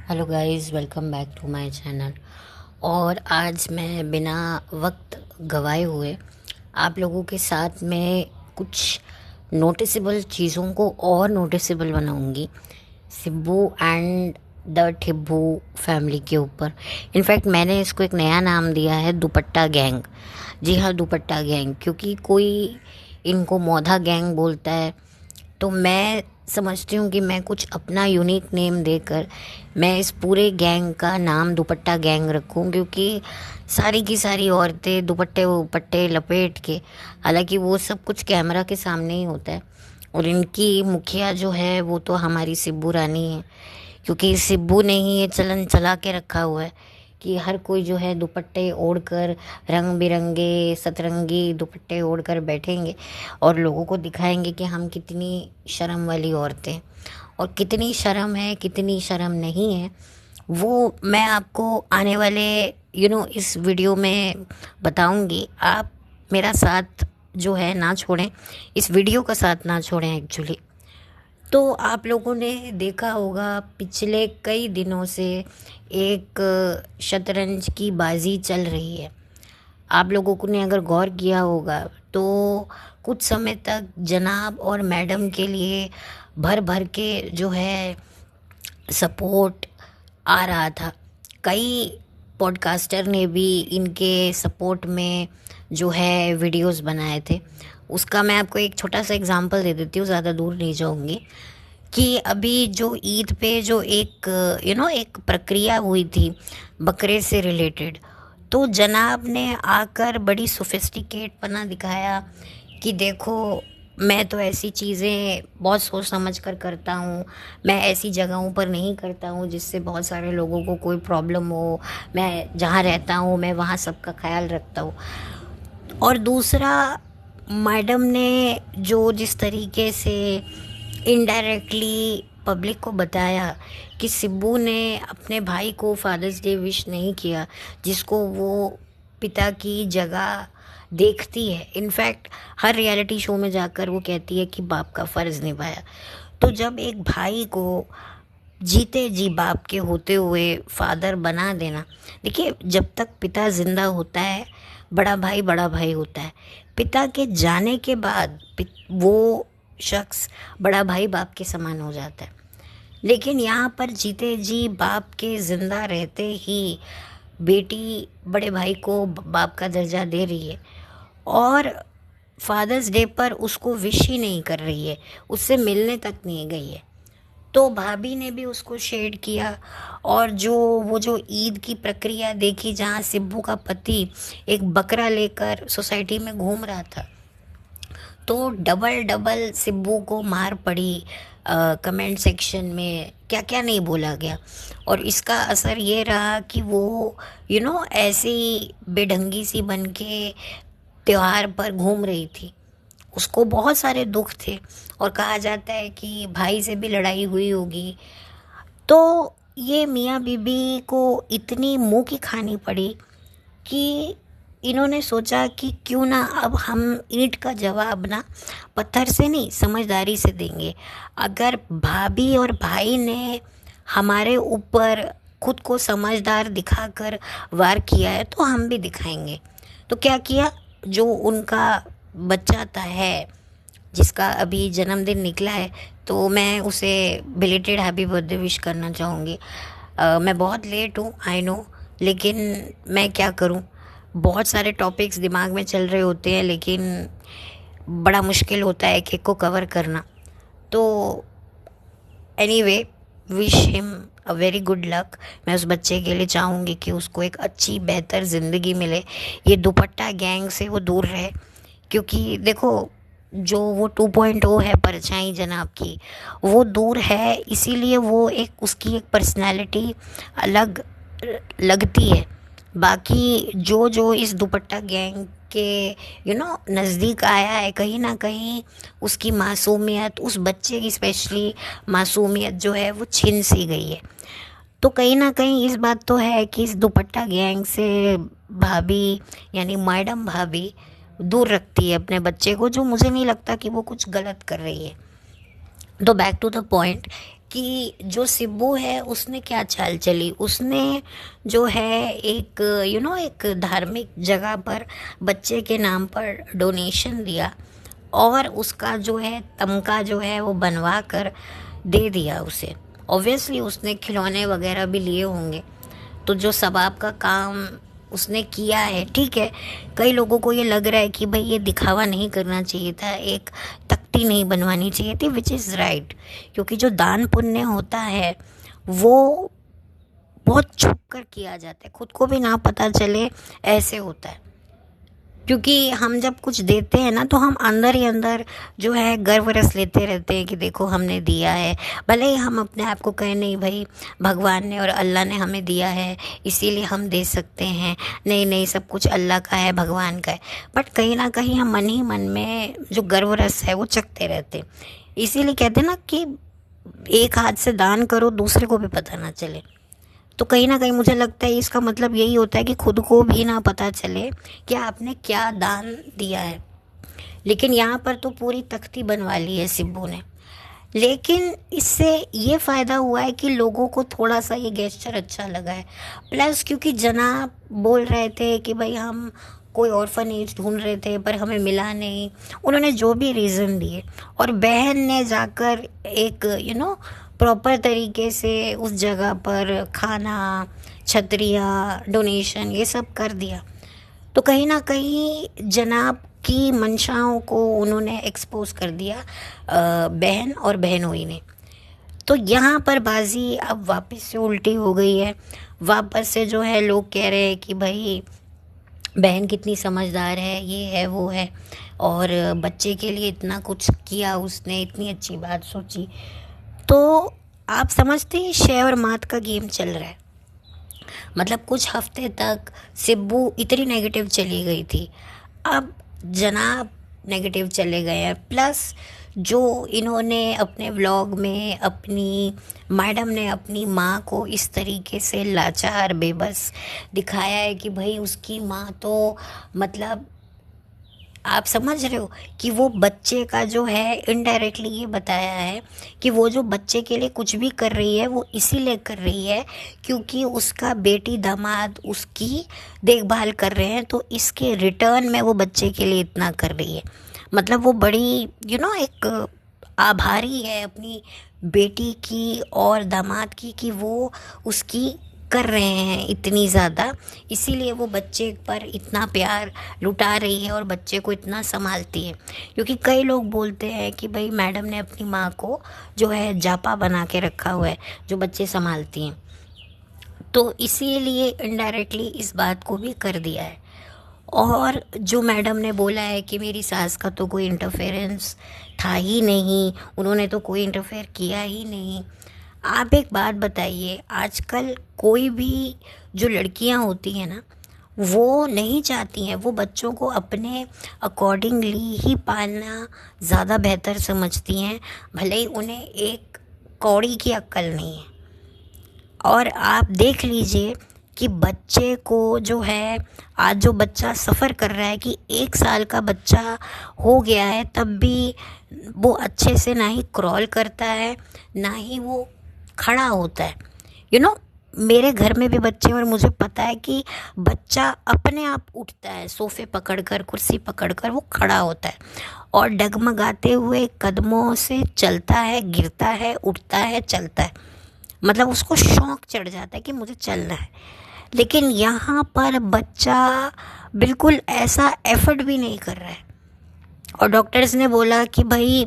Hello guys, welcome back to my channel. और आज मैं बिना वक्त गवाए हुए आप लोगों के साथ में कुछ नोटिसेबल चीज़ों को और नोटिसेबल बनाऊंगी सिब्बू एंड द ठिब्बू फैमिली के ऊपर। इनफैक्ट मैंने इसको एक नया नाम दिया है, दुपट्टा गैंग। जी हाँ, दुपट्टा गैंग, क्योंकि कोई इनको मौधा गैंग बोलता है, तो मैं समझती हूँ कि मैं कुछ अपना यूनिक नेम देकर मैं इस पूरे गैंग का नाम दुपट्टा गैंग रखूँ, क्योंकि सारी की सारी औरतें दुपट्टे वपट्टे लपेट के, हालांकि वो सब कुछ कैमरा के सामने ही होता है। और इनकी मुखिया जो है वो तो हमारी सिब्बू रानी है, क्योंकि सिब्बू ने ही ये चलन चला के रखा हुआ है कि हर कोई जो है दुपट्टे ओढ़कर, रंग बिरंगे सतरंगी दुपट्टे ओढ़कर बैठेंगे और लोगों को दिखाएंगे कि हम कितनी शर्म वाली औरतें हैं। और कितनी शर्म है कितनी शर्म नहीं है वो मैं आपको आने वाले इस वीडियो में बताऊंगी। आप मेरा साथ जो है ना छोड़ें, इस वीडियो का साथ ना छोड़ें एक्चुअली। तो आप लोगों ने देखा होगा पिछले कई दिनों से एक शतरंज की बाजी चल रही है। आप लोगों को ने अगर गौर किया होगा तो कुछ समय तक जनाब और मैडम के लिए भर भर के जो है सपोर्ट आ रहा था। कई पॉडकास्टर ने भी इनके सपोर्ट में जो है वीडियोस बनाए थे। उसका मैं आपको एक छोटा सा एग्जांपल दे देती हूँ, ज़्यादा दूर नहीं जाऊँगी। कि अभी जो ईद पे जो एक एक प्रक्रिया हुई थी बकरे से रिलेटेड, तो जनाब ने आकर बड़ी सोफिस्टिकेट पना दिखाया कि देखो, मैं तो ऐसी चीज़ें बहुत सोच समझ कर करता हूँ, मैं ऐसी जगहों पर नहीं करता हूँ जिससे बहुत सारे लोगों को कोई प्रॉब्लम हो, मैं जहाँ रहता हूँ मैं वहाँ सबका ख्याल रखता हूँ। और दूसरा, मैडम ने जो जिस तरीके से इनडायरेक्टली पब्लिक को बताया कि सिब्बू ने अपने भाई को फादर्स डे विश नहीं किया, जिसको वो पिता की जगह देखती है। इनफैक्ट हर रियलिटी शो में जाकर वो कहती है कि बाप का फ़र्ज़ निभाया। तो जब एक भाई को जीते जी बाप के होते हुए फादर बना देना, देखिए, जब तक पिता जिंदा होता है बड़ा भाई होता है। पिता के जाने के बाद वो शख्स बड़ा भाई बाप के समान हो जाता है। लेकिन यहाँ पर जीते जी बाप के जिंदा रहते ही बेटी बड़े भाई को बाप का दर्जा दे रही है और फादर्स डे पर उसको विश ही नहीं कर रही है, उससे मिलने तक नहीं गई है। तो भाभी ने भी उसको शेड किया। और वो जो ईद की प्रक्रिया देखी जहाँ सिब्बू का पति एक बकरा लेकर सोसाइटी में घूम रहा था, तो डबल डबल सिब्बू को मार पड़ी। कमेंट सेक्शन में क्या क्या नहीं बोला गया। और इसका असर ये रहा कि वो ऐसे ही बेढंगी सी बन के त्योहार पर घूम रही थी। उसको बहुत सारे दुख थे और कहा जाता है कि भाई से भी लड़ाई हुई होगी। तो ये मियाँ बीबी को इतनी मुंह की खानी पड़ी कि इन्होंने सोचा कि क्यों ना अब हम ईंट का जवाब ना पत्थर से नहीं समझदारी से देंगे। अगर भाभी और भाई ने हमारे ऊपर खुद को समझदार दिखाकर वार किया है तो हम भी दिखाएंगे। तो क्या किया, जो उनका बच्चा था है जिसका अभी जन्मदिन निकला है, तो मैं उसे बिलेटेड हैप्पी बर्थडे विश करना चाहूँगी। मैं बहुत लेट हूँ, आई नो, लेकिन मैं क्या करूँ, बहुत सारे टॉपिक्स दिमाग में चल रहे होते हैं, लेकिन बड़ा मुश्किल होता है एक एक को कवर करना। तो anyway, wish him a very good luck. मैं उस बच्चे के लिए चाहूँगी कि उसको एक अच्छी बेहतर ज़िंदगी मिले, ये दुपट्टा गैंग से वो दूर रहे। क्योंकि देखो, जो वो 2.0 है परछाई जनाब की, वो दूर है, इसीलिए वो एक उसकी एक पर्सनालिटी अलग लगती है। बाकी जो जो इस दुपट्टा गैंग के नज़दीक आया है, कहीं ना कहीं उसकी मासूमियत, उस बच्चे की स्पेशली मासूमियत जो है वो छिन सी गई है। तो कहीं ना कहीं इस बात तो है कि इस दुपट्टा गैंग से भाभी यानी मैडम भाभी दूर रखती है अपने बच्चे को, जो मुझे नहीं लगता कि वो कुछ गलत कर रही है। तो बैक टू द पॉइंट, कि जो सिब्बू है उसने क्या चाल चली। उसने जो है एक एक धार्मिक जगह पर बच्चे के नाम पर डोनेशन दिया और उसका जो है तमगा जो है वो बनवा कर दे दिया उसे। ऑब्वियसली उसने खिलौने वगैरह भी लिए होंगे, तो जो सबाब का काम उसने किया है, ठीक है। कई लोगों को ये लग रहा है कि भाई ये दिखावा नहीं करना चाहिए था, एक तख्ती नहीं बनवानी चाहिए थी, विच इज़ राइट। क्योंकि जो दान पुण्य होता है वो बहुत छुप कर किया जाता है, खुद को भी ना पता चले, ऐसे होता है। क्योंकि हम जब कुछ देते हैं ना तो हम अंदर ही अंदर जो है गर्व रस लेते रहते हैं कि देखो हमने दिया है। भले ही हम अपने आप को कहें नहीं भाई भगवान ने और अल्लाह ने हमें दिया है इसीलिए हम दे सकते हैं, नहीं नहीं सब कुछ अल्लाह का है, भगवान का है, बट कहीं ना कहीं हम मन ही मन में जो गर्व रस है वो चखते रहते हैं। इसीलिए कहते हैं ना कि एक हाथ से दान करो दूसरे को भी पता ना चले। तो कहीं ना कहीं मुझे लगता है इसका मतलब यही होता है कि खुद को भी ना पता चले कि आपने क्या दान दिया है। लेकिन यहाँ पर तो पूरी तख्ती बनवा ली है सिब्बू ने। लेकिन इससे ये फ़ायदा हुआ है कि लोगों को थोड़ा सा ये गेस्चर अच्छा लगा है। प्लस क्योंकि जनाब बोल रहे थे कि भाई हम कोई ऑर्फनेज ढूंढ रहे थे पर हमें मिला नहीं, उन्होंने जो भी रीज़न दिए, और बहन ने जाकर एक प्रॉपर तरीके से उस जगह पर खाना, छतरियाँ, डोनेशन ये सब कर दिया। तो कहीं ना कहीं जनाब की मंशाओं को उन्होंने एक्सपोज कर दिया बहन और बहनोई ने। तो यहाँ पर बाजी अब वापस से उल्टी हो गई है। वापस से जो है लोग कह रहे हैं कि भाई बहन कितनी समझदार है, ये है वो है, और बच्चे के लिए इतना कुछ किया उसने, इतनी अच्छी बात सोची। तो आप समझते हैं शय और मात का गेम चल रहा है। मतलब कुछ हफ्ते तक सिब्बू इतनी नेगेटिव चली गई थी, अब जनाब नेगेटिव चले गए हैं। प्लस जो इन्होंने अपने व्लॉग में अपनी मैडम ने अपनी माँ को इस तरीके से लाचार बेबस दिखाया है कि भाई उसकी माँ तो मतलब आप समझ रहे हो कि वो बच्चे का जो है इनडायरेक्टली ये बताया है कि वो जो बच्चे के लिए कुछ भी कर रही है वो इसीलिए कर रही है क्योंकि उसका बेटी दामाद उसकी देखभाल कर रहे हैं, तो इसके रिटर्न में वो बच्चे के लिए इतना कर रही है। मतलब वो बड़ी एक आभारी है अपनी बेटी की और दामाद की कि वो उसकी कर रहे हैं इतनी ज़्यादा, इसीलिए वो बच्चे पर इतना प्यार लुटा रही है और बच्चे को इतना संभालती है। क्योंकि कई लोग बोलते हैं कि भाई मैडम ने अपनी माँ को जो है जापा बना के रखा हुआ है जो बच्चे संभालती हैं, तो इसीलिए इनडायरेक्टली इस बात को भी कर दिया है। और जो मैडम ने बोला है कि मेरी सास का तो कोई इंटरफेरेंस था ही नहीं, उन्होंने तो कोई इंटरफेयर किया ही नहीं। आप एक बात बताइए, आजकल कोई भी जो लड़कियां होती हैं ना वो नहीं चाहती हैं, वो बच्चों को अपने अकॉर्डिंगली ही पालना ज़्यादा बेहतर समझती हैं, भले ही उन्हें एक कौड़ी की अक्ल नहीं है। और आप देख लीजिए कि बच्चे को जो है आज जो बच्चा सफ़र कर रहा है कि 1 साल का बच्चा हो गया है तब भी वो अच्छे से ना ही क्रॉल करता है ना ही वो खड़ा होता है। मेरे घर में भी बच्चे हैं और मुझे पता है कि बच्चा अपने आप उठता है, सोफ़े पकड़कर, कुर्सी पकड़कर वो खड़ा होता है और डगमगाते हुए कदमों से चलता है, गिरता है, उठता है, चलता है। मतलब उसको शौक़ चढ़ जाता है कि मुझे चलना है। लेकिन यहाँ पर बच्चा बिल्कुल ऐसा एफर्ट भी नहीं कर रहा है। और डॉक्टर्स ने बोला कि भाई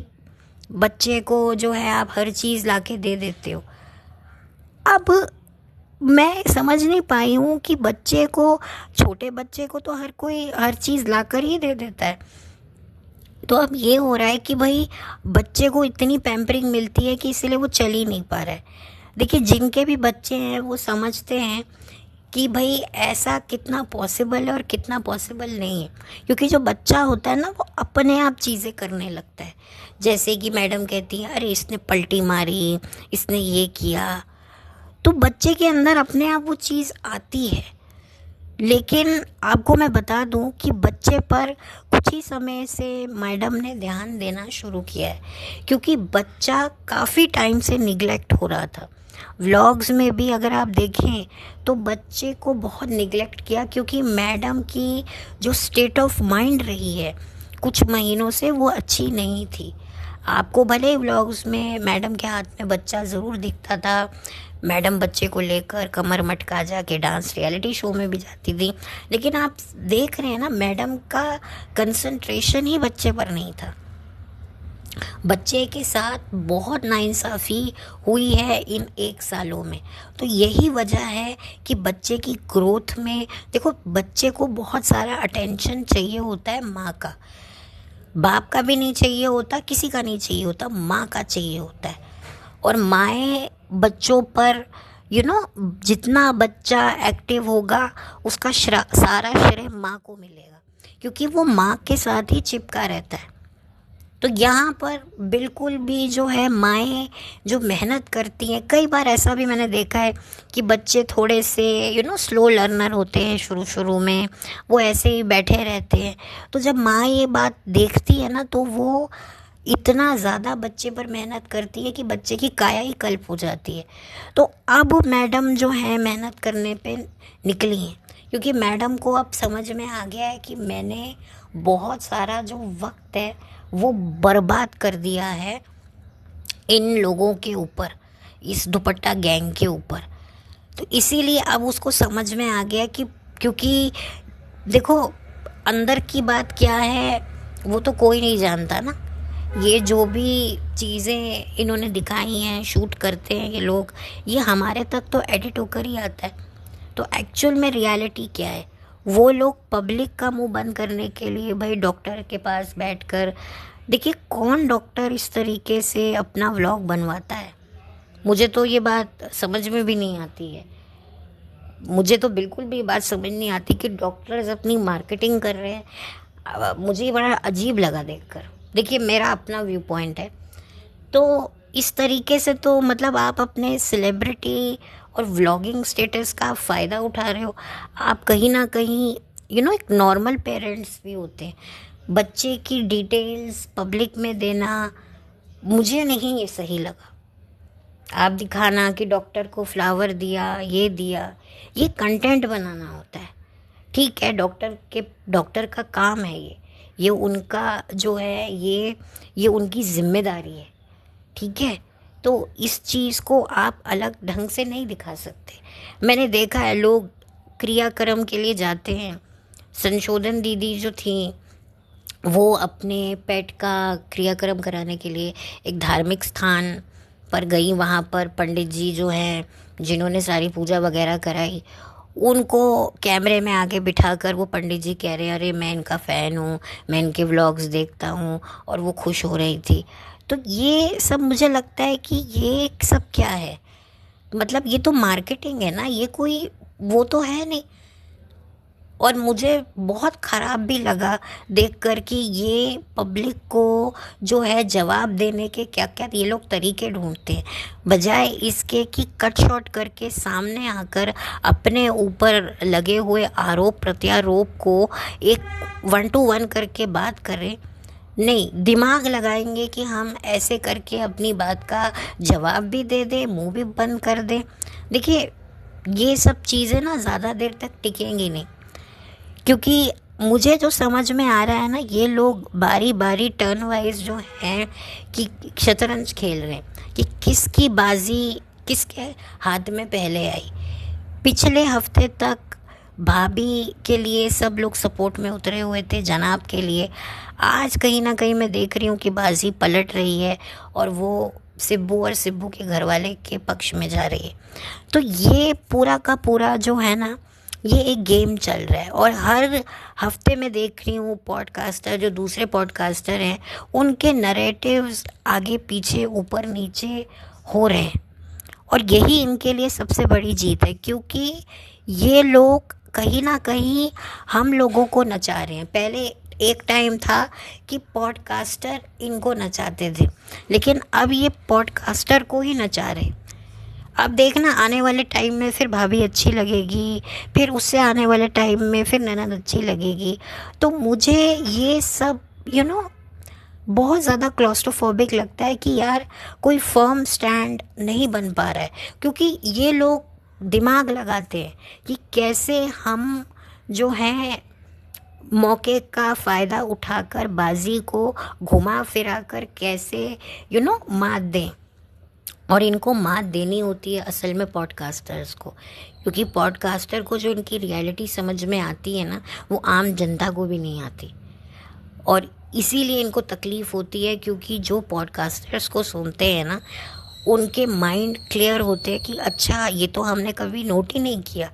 बच्चे को जो है आप हर चीज़ लाके दे देते हो। अब मैं समझ नहीं पाई हूँ कि बच्चे को, छोटे बच्चे को तो हर कोई हर चीज़ लाकर ही दे देता है। तो अब ये हो रहा है कि भाई बच्चे को इतनी पैम्परिंग मिलती है कि इसलिए वो चल ही नहीं पा रहा है। देखिए जिनके भी बच्चे हैं वो समझते हैं कि भाई ऐसा कितना पॉसिबल है और कितना पॉसिबल नहीं है। क्योंकि जो बच्चा होता है ना वो अपने आप चीज़ें करने लगता है। जैसे कि मैडम कहती है अरे इसने पलटी मारी, इसने ये किया, तो बच्चे के अंदर अपने आप वो चीज़ आती है। लेकिन आपको मैं बता दूं कि बच्चे पर कुछ ही समय से मैडम ने ध्यान देना शुरू किया है, क्योंकि बच्चा काफ़ी टाइम से निगलेक्ट हो रहा था। व्लॉग्स में भी अगर आप देखें तो बच्चे को बहुत निगलेक्ट किया, क्योंकि मैडम की जो स्टेट ऑफ माइंड रही है कुछ महीनों से वो अच्छी नहीं थी। आपको भले व्लॉग्स में मैडम के हाथ में बच्चा ज़रूर दिखता था, मैडम बच्चे को लेकर कमर मटका जाके डांस रियलिटी शो में भी जाती थी, लेकिन आप देख रहे हैं ना मैडम का कंसंट्रेशन ही बच्चे पर नहीं था। बच्चे के साथ बहुत नाइंसाफ़ी हुई है इन 1 सालों में। तो यही वजह है कि बच्चे की ग्रोथ में, देखो बच्चे को बहुत सारा अटेंशन चाहिए होता है माँ का, बाप का भी नहीं चाहिए होता, किसी का नहीं चाहिए होता, माँ का चाहिए होता है। और माएँ बच्चों पर जितना बच्चा एक्टिव होगा उसका सारा श्रेय माँ को मिलेगा, क्योंकि वो माँ के साथ ही चिपका रहता है। तो यहाँ पर बिल्कुल भी जो है माएँ जो मेहनत करती हैं, कई बार ऐसा भी मैंने देखा है कि बच्चे थोड़े से स्लो लर्नर होते हैं, शुरू में वो ऐसे ही बैठे रहते हैं। तो जब माँ ये बात देखती है ना तो वो इतना ज़्यादा बच्चे पर मेहनत करती है कि बच्चे की काया ही कल्प हो जाती है। तो अब मैडम जो है मेहनत करने पे निकली हैं, क्योंकि मैडम को अब समझ में आ गया है कि मैंने बहुत सारा जो वक्त है वो बर्बाद कर दिया है इन लोगों के ऊपर, इस दुपट्टा गैंग के ऊपर। तो इसीलिए अब उसको समझ में आ गया कि, क्योंकि देखो अंदर की बात क्या है वो तो कोई नहीं जानता ना। ये जो भी चीज़ें इन्होंने दिखाई हैं, शूट करते हैं ये लोग, ये हमारे तक तो एडिट होकर ही आता है। तो एक्चुअल में रियलिटी क्या है, वो लोग पब्लिक का मुंह बंद करने के लिए भाई डॉक्टर के पास बैठकर, देखिए कौन डॉक्टर इस तरीके से अपना व्लॉग बनवाता है, मुझे तो ये बात समझ में भी नहीं आती है। मुझे तो बिल्कुल भी बात समझ नहीं आती कि डॉक्टर्स अपनी मार्केटिंग कर रहे हैं। मुझे ये बड़ा अजीब लगा देखकर। देखिए मेरा अपना व्यू पॉइंट है, तो इस तरीके से तो मतलब आप अपने सेलिब्रिटी और व्लॉगिंग स्टेटस का फ़ायदा उठा रहे हो। आप कहीं ना कहीं एक नॉर्मल पेरेंट्स भी होते हैं, बच्चे की डिटेल्स पब्लिक में देना मुझे नहीं ये सही लगा। आप दिखाना कि डॉक्टर को फ्लावर दिया, ये दिया, ये कंटेंट बनाना होता है। ठीक है, डॉक्टर का काम है ये उनका जो है ये उनकी जिम्मेदारी है, ठीक है। तो इस चीज़ को आप अलग ढंग से नहीं दिखा सकते। मैंने देखा है लोग क्रियाक्रम के लिए जाते हैं, संशोधन दीदी जो थी वो अपने पेट का क्रियाक्रम कराने के लिए एक धार्मिक स्थान पर गई। वहाँ पर पंडित जी जो हैं जिन्होंने सारी पूजा वगैरह कराई, उनको कैमरे में आगे बिठाकर वो पंडित जी कह रहे हैं अरे मैं इनका फ़ैन हूँ, मैं इनके व्लॉग्स देखता हूँ, और वो खुश हो रही थी। तो ये सब मुझे लगता है कि ये सब क्या है, मतलब ये तो मार्केटिंग है ना, ये कोई वो तो है नहीं। और मुझे बहुत ख़राब भी लगा देखकर कि ये पब्लिक को जो है जवाब देने के क्या क्या ये लोग तरीके ढूंढते हैं, बजाय इसके कि कट शॉट करके सामने आकर अपने ऊपर लगे हुए आरोप प्रत्यारोप को एक 1 to 1 करके बात करें। नहीं, दिमाग लगाएंगे कि हम ऐसे करके अपनी बात का जवाब भी दे दें, मुंह भी बंद कर दें। देखिए ये सब चीज़ें ना ज़्यादा देर तक टिकेंगी नहीं, क्योंकि मुझे जो समझ में आ रहा है ना, ये लोग बारी बारी टर्न वाइज जो हैं कि शतरंज खेल रहे हैं कि किसकी बाजी किसके हाथ में पहले आई। पिछले हफ्ते तक भाभी के लिए सब लोग सपोर्ट में उतरे हुए थे, जनाब के लिए। आज कहीं ना कहीं मैं देख रही हूँ कि बाजी पलट रही है और वो सिब्बू और सिब्बू के घरवाले के पक्ष में जा रही है। तो ये पूरा का पूरा जो है ना, ये एक गेम चल रहा है। और हर हफ्ते मैं देख रही हूँ पॉडकास्टर जो दूसरे पॉडकास्टर हैं, उनके नरेटिव्स आगे पीछे ऊपर नीचे हो रहे हैं, और यही इनके लिए सबसे बड़ी जीत है, क्योंकि ये लोग कहीं ना कहीं हम लोगों को नचा रहे हैं। पहले एक टाइम था कि पॉडकास्टर इनको नचाते थे, लेकिन अब ये पॉडकास्टर को ही नचा रहे। अब देखना आने वाले टाइम में फिर भाभी अच्छी लगेगी, फिर उससे आने वाले टाइम में फिर ननद अच्छी लगेगी। तो मुझे ये सब बहुत ज़्यादा क्लॉस्ट्रोफोबिक लगता है कि यार कोई फर्म स्टैंड नहीं बन पा रहा है, क्योंकि ये लोग दिमाग लगाते हैं कि कैसे हम जो हैं मौके का फ़ायदा उठाकर बाजी को घुमा फिरा कर कैसे मात दें। और इनको मात देनी होती है असल में पॉडकास्टर्स को, क्योंकि पॉडकास्टर को जो इनकी रियलिटी समझ में आती है ना, वो आम जनता को भी नहीं आती। और इसीलिए इनको तकलीफ़ होती है, क्योंकि जो पॉडकास्टर्स को सुनते हैं ना, उनके माइंड क्लियर होते हैं कि अच्छा ये तो हमने कभी नोट ही नहीं किया।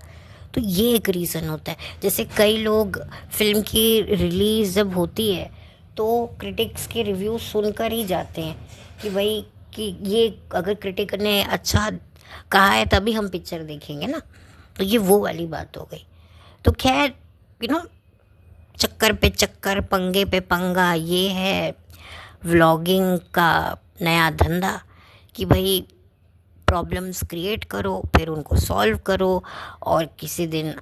तो ये एक रीज़न होता है। जैसे कई लोग फिल्म की रिलीज़ जब होती है तो क्रिटिक्स के रिव्यू सुनकर ही जाते हैं कि भाई कि ये अगर क्रिटिक ने अच्छा कहा है तभी हम पिक्चर देखेंगे ना। तो ये वो वाली बात हो गई। तो खैर चक्कर पे चक्कर, पंगे पे पंगा, ये है व्लॉगिंग का नया धंधा कि भाई प्रॉब्लम्स क्रिएट करो, फिर उनको सॉल्व करो। और किसी दिन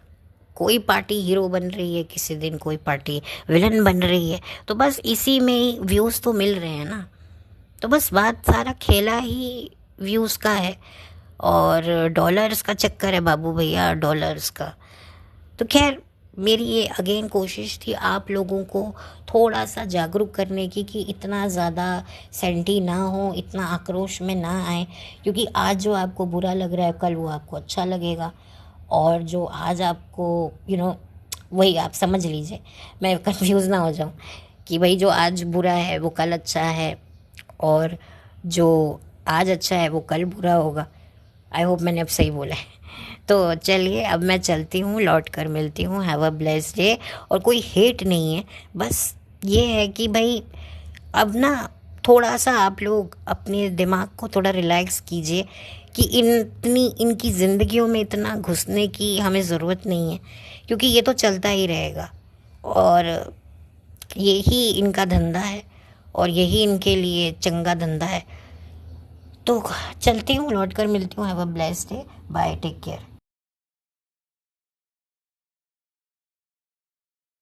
कोई पार्टी हीरो बन रही है, किसी दिन कोई पार्टी विलन बन रही है, तो बस इसी में ही व्यूज़ तो मिल रहे हैं ना। तो बस बात सारा खेला ही व्यूज़ का है और डॉलर्स का चक्कर है बाबू भैया, डॉलर्स का। तो खैर मेरी ये अगेन कोशिश थी आप लोगों को थोड़ा सा जागरूक करने की कि इतना ज़्यादा सेंटी ना हो, इतना आक्रोश में ना आए, क्योंकि आज जो आपको बुरा लग रहा है कल वो आपको अच्छा लगेगा। और जो आज आपको वही आप समझ लीजिए, मैं कंफ्यूज ना हो जाऊं कि भाई जो आज बुरा है वो कल अच्छा है, और जो आज अच्छा है वो कल बुरा होगा। आई होप मैंने अब सही बोला है। तो चलिए अब मैं चलती हूँ, लौट कर मिलती हूँ। Have a blessed day. और कोई हेट नहीं है, बस ये है कि भाई अब ना थोड़ा सा आप लोग अपने दिमाग को थोड़ा रिलैक्स कीजिए कि इनकी ज़िंदगियों में इतना घुसने की हमें ज़रूरत नहीं है, क्योंकि ये तो चलता ही रहेगा और यही इनका धंधा है और यही इनके लिए चंगा धंधा है। तो चलती हूँ, लौट कर मिलती हूँ। Have a blessed day, bye, take care.